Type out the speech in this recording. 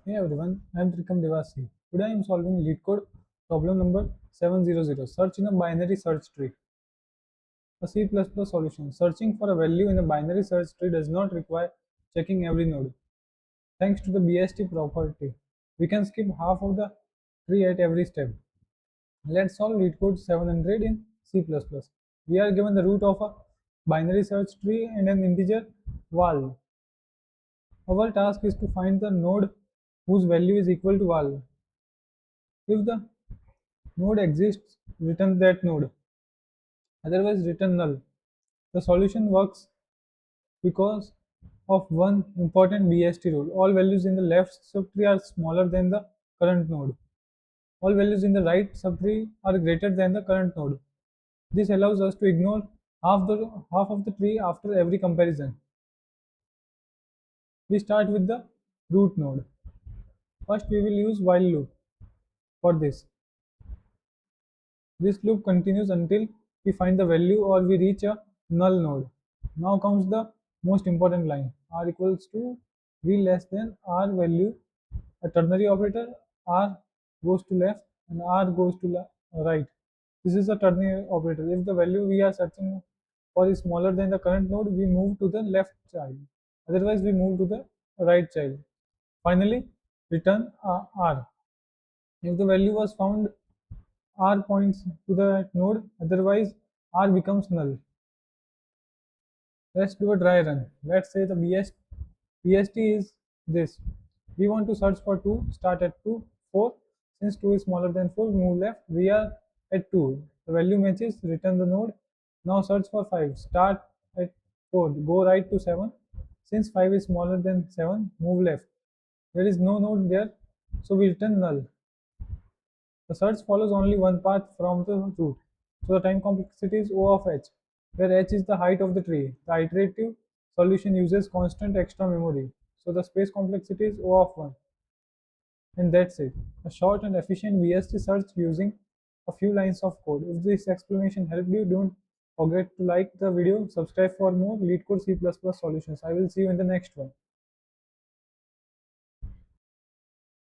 Hey everyone, I am Trikam Devasi. Today I am solving LeetCode problem number 700. Search in a binary search tree. A C++ solution. Searching for a value in a binary search tree does not require checking every node. Thanks to the BST property, we can skip half of the tree at every step. Let's solve LeetCode 700 in C++. We are given the root of a binary search tree and an integer val. Our task is to find the node whose value is equal to val. If the node exists, return that node, otherwise return null. The solution works because of one important BST rule. All values in the left subtree are smaller than the current node. All values in the right subtree are greater than the current node. This allows us to ignore half of the tree after every comparison. We start with the root node. First we will use while loop for this. This loop continues until we find the value or we reach a null node. Now comes the most important line. R equals to V less than R value. A ternary operator. R goes to left and R goes to right. This is a ternary operator. If the value we are searching for is smaller than the current node, we move to the left child. Otherwise, we move to the right child. Finally, return R. If the value was found, R points to the node, otherwise R becomes null. Let's do a dry run. Let's say the BST is this. We want to search for 2, start at 2, 4. Since 2 is smaller than 4, move left. We are at 2. The value matches, return the node. Now search for 5, start at 4, go right to 7. Since 5 is smaller than 7, move left. There is no node there, so we return null. The search follows only one path from the root, so the time complexity is O of h, where h is the height of the tree. The iterative solution uses constant extra memory, so the space complexity is O of 1. And that's it. A short and efficient VST search using a few lines of code. If this explanation helped you, don't forget to like the video, subscribe for more LeetCode C++ solutions. I will see you in the next one.